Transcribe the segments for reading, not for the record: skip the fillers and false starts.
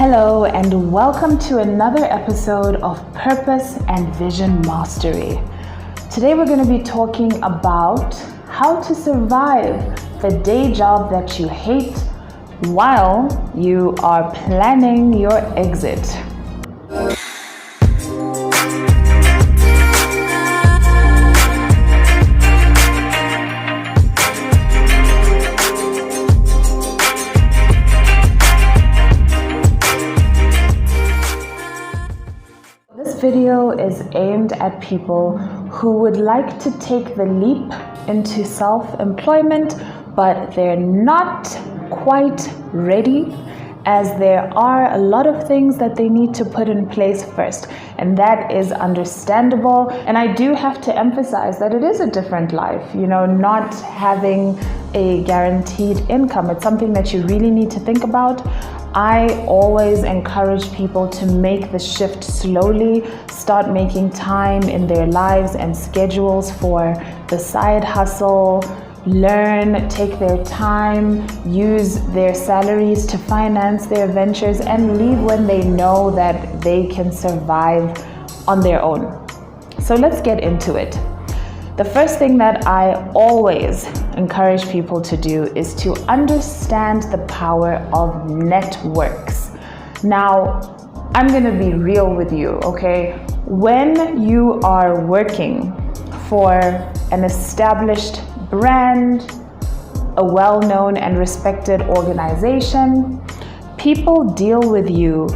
Hello and welcome to another episode of Purpose and Vision Mastery. Today we're going to be talking about how to survive the day job that you hate while you are planning your exit. This video is aimed at people who would like to take the leap into self-employment, but they're not quite ready, as there are a lot of things that they need to put in place first, and that is understandable. And I do have to emphasize that it is a different life, not having a guaranteed income. It's something that you really need to think about. I always encourage people to make the shift slowly, start making time in their lives and schedules for the side hustle, learn, take their time, use their salaries to finance their ventures, and leave when they know that they can survive on their own. So let's get into it. The first thing that I always encourage people to do is to understand the power of networks. Now, I'm going to be real with you, okay? When you are working for an established brand, a well-known and respected organization, people deal with you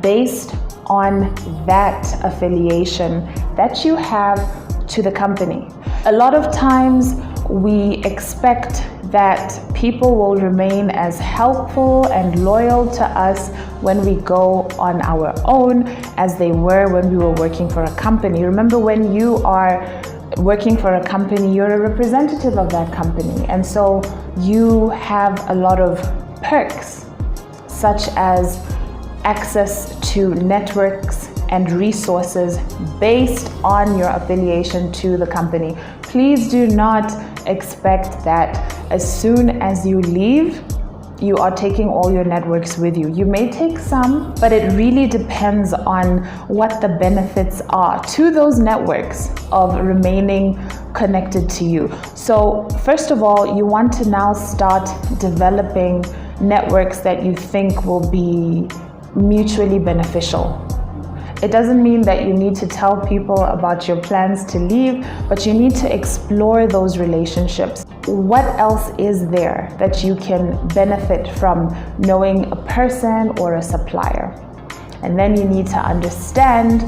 based on that affiliation that you have to the company. A lot of times we expect that people will remain as helpful and loyal to us when we go on our own as they were when we were working for a company. Remember, when you are working for a company, you're a representative of that company, and so you have a lot of perks, such as access to networks and resources based on your affiliation to the company. Please do not expect that as soon as you leave, you are taking all your networks with you. You may take some, but it really depends on what the benefits are to those networks of remaining connected to you. So first of all, you want to now start developing networks that you think will be mutually beneficial. It doesn't mean that you need to tell people about your plans to leave, but you need to explore those relationships. What else is there that you can benefit from knowing a person or a supplier? And then you need to understand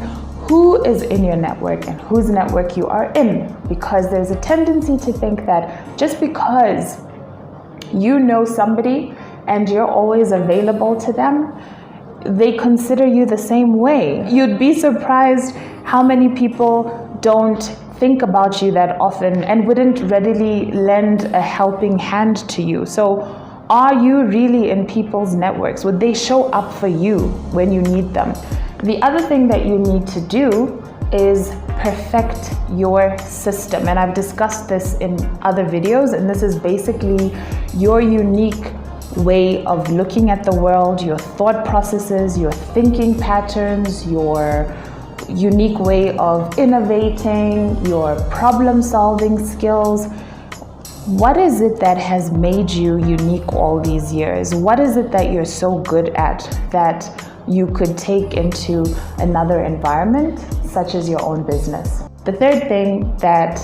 who is in your network and whose network you are in, because there's a tendency to think that just because you know somebody and you're always available to them, they consider you the same way. You'd be surprised how many people don't think about you that often and wouldn't readily lend a helping hand to you. So are you really in people's networks? Would they show up for you when you need them? The other thing that you need to do is perfect your system. And I've discussed this in other videos, and this is basically your unique way of looking at the world, your thought processes, your thinking patterns, your unique way of innovating, your problem-solving skills. What is it that has made you unique all these years? What is it that you're so good at that you could take into another environment, such as your own business? The third thing that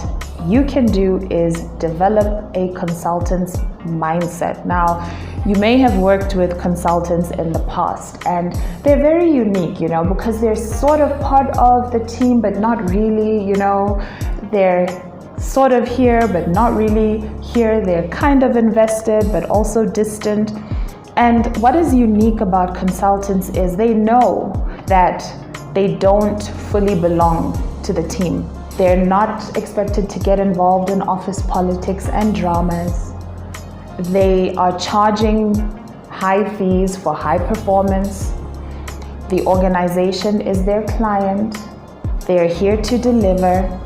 you can do is develop a consultant's mindset. Now, you may have worked with consultants in the past, and they're very unique, because they're sort of part of the team, but not really, they're sort of here, but not really here. They're kind of invested, but also distant. And what is unique about consultants is they know that they don't fully belong to the team. They're not expected to get involved in office politics and dramas. They are charging high fees for high performance. The organization is their client. They're here to deliver.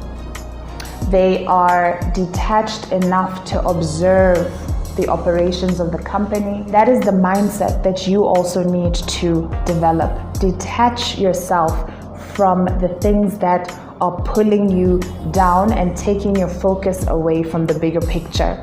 They are detached enough to observe the operations of the company. That is the mindset that you also need to develop. Detach yourself from the things that are pulling you down and taking your focus away from the bigger picture.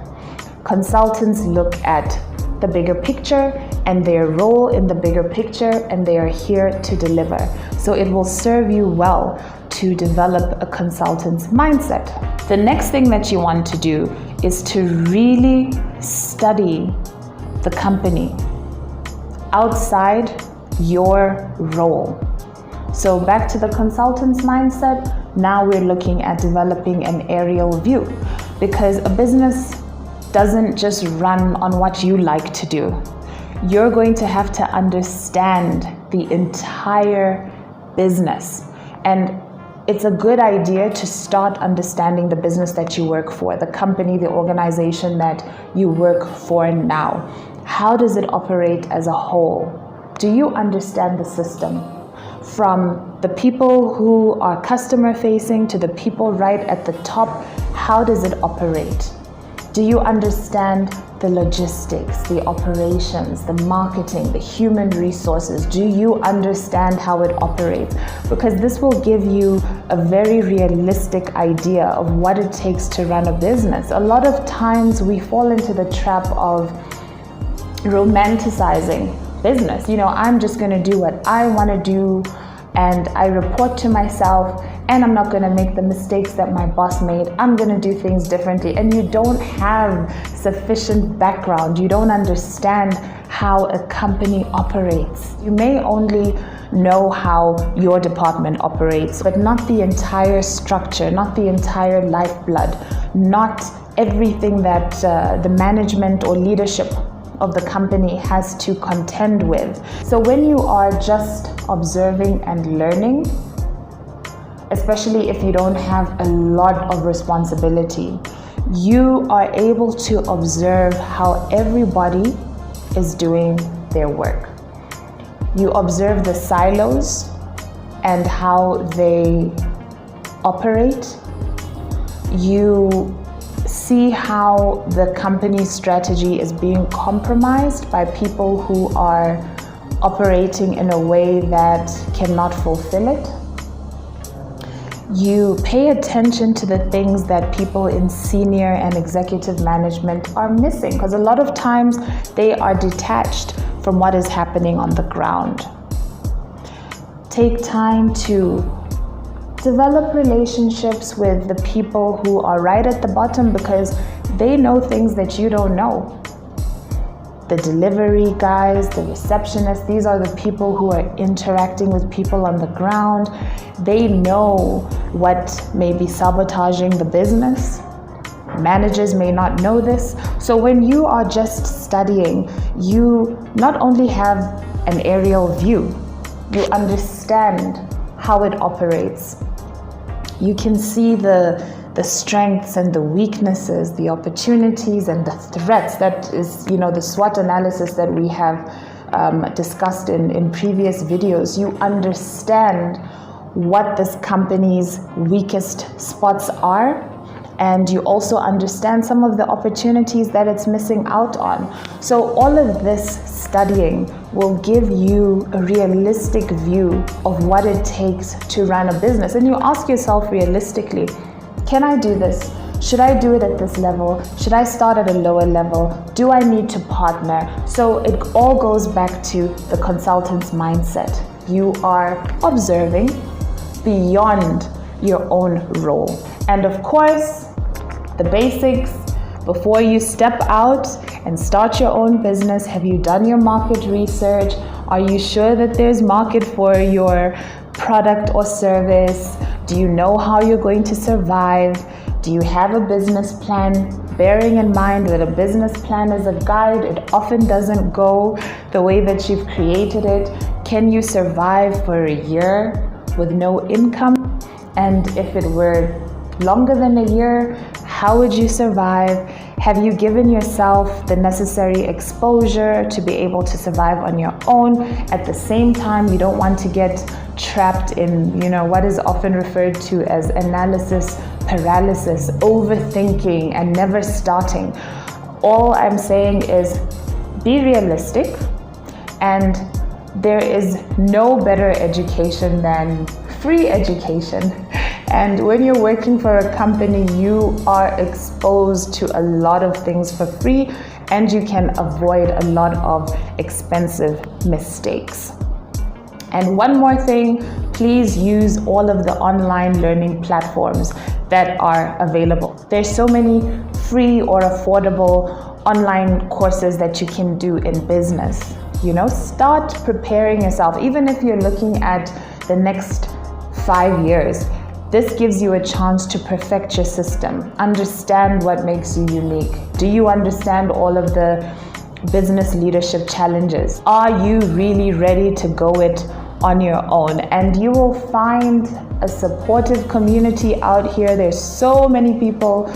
Consultants look at the bigger picture and their role in the bigger picture, and they are here to deliver. So it will serve you well to develop a consultant's mindset. The next thing that you want to do is to really study the company outside your role. So back to the consultant's mindset, now we're looking at developing an aerial view, because a business doesn't just run on what you like to do. You're going to have to understand the entire business. And it's a good idea to start understanding the business that you work for, the company, the organization that you work for now. How does it operate as a whole? Do you understand the system? From the people who are customer facing to the people right at the top, how does it operate? Do you understand the logistics, the operations, the marketing, the human resources? Do you understand how it operates? Because this will give you a very realistic idea of what it takes to run a business. A lot of times we fall into the trap of romanticizing business. I'm just going to do what I want to do, and I report to myself, and I'm not going to make the mistakes that my boss made. I'm going to do things differently. And you don't have sufficient background. You don't understand how a company operates. You may only know how your department operates, but not the entire structure, not the entire lifeblood, not everything that the management or leadership of the company has to contend with. So when you are just observing and learning, especially if you don't have a lot of responsibility, you are able to observe how everybody is doing their work. You observe the silos and how they operate. You see how the company's strategy is being compromised by people who are operating in a way that cannot fulfill it. You pay attention to the things that people in senior and executive management are missing, because a lot of times they are detached from what is happening on the ground. Take time to develop relationships with the people who are right at the bottom, because they know things that you don't know. The delivery guys, the receptionists, these are the people who are interacting with people on the ground. They know what may be sabotaging the business. Managers may not know this. So when you are just studying, you not only have an aerial view, you understand how it operates. You can see the strengths and the weaknesses, the opportunities and the threats. That is, the SWOT analysis that we have discussed in previous videos. You understand what this company's weakest spots are, and you also understand some of the opportunities that it's missing out on. So all of this studying will give you a realistic view of what it takes to run a business. And you ask yourself realistically, can I do this? Should I do it at this level? Should I start at a lower level? Do I need to partner? So it all goes back to the consultant's mindset. You are observing beyond your own role. And of course, the basics, before you step out and start your own business, have you done your market research? Are you sure that there's market for your product or service? Do you know how you're going to survive? Do you have a business plan? Bearing in mind that a business plan is a guide, it often doesn't go the way that you've created it. Can you survive for a year with no income? And if it were longer than a year, how would you survive? Have you given yourself the necessary exposure to be able to survive on your own? At the same time, you don't want to get trapped in, what is often referred to as analysis paralysis, overthinking and never starting. all I'm saying is be realistic, and there is no better education than free education. And when you're working for a company, you are exposed to a lot of things for free, and you can avoid a lot of expensive mistakes. And one more thing, please use all of the online learning platforms that are available. There's so many free or affordable online courses that you can do in business. Start preparing yourself. Even if you're looking at the next 5 years, this gives you a chance to perfect your system. Understand what makes you unique. Do you understand all of the business leadership challenges? Are you really ready to go it on your own? And you will find a supportive community out here. There's so many people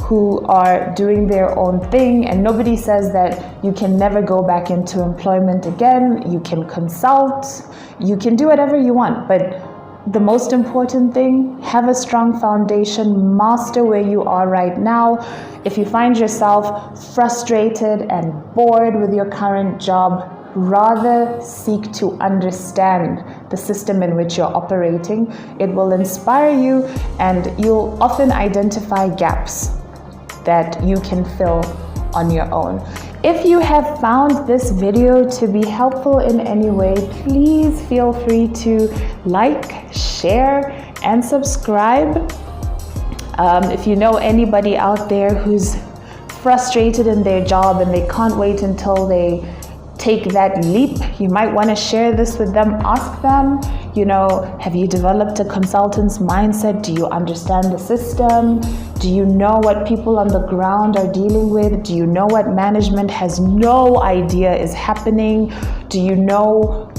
who are doing their own thing, and nobody says that you can never go back into employment again. You can consult, you can do whatever you want, but the most important thing, have a strong foundation, master where you are right now. If you find yourself frustrated and bored with your current job, rather seek to understand the system in which you're operating. It will inspire you, and you'll often identify gaps that you can fill on your own. If you have found this video to be helpful in any way, please feel free to like, share, and subscribe. If you know anybody out there who's frustrated in their job and they can't wait until they take that leap, you might want to share this with them. Ask them, have you developed a consultant's mindset? Do you understand the system? Do you know what people on the ground are dealing with? Do you know what management has no idea is happening? Do you know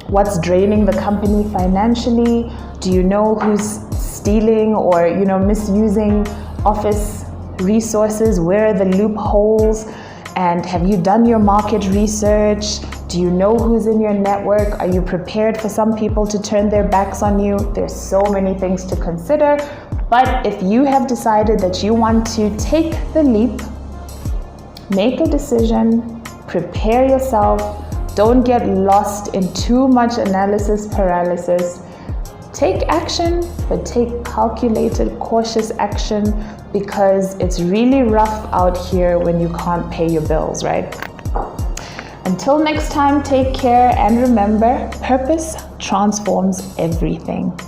what's draining the company financially? Do you know who's stealing or misusing office resources? Where are the loopholes? And have you done your market research? Do you know who's in your network? Are you prepared for some people to turn their backs on you? There's so many things to consider. But if you have decided that you want to take the leap, make a decision, prepare yourself, don't get lost in too much analysis paralysis. Take action, but take calculated, cautious action, because it's really rough out here when you can't pay your bills, right? Until next time, take care, and remember, purpose transforms everything.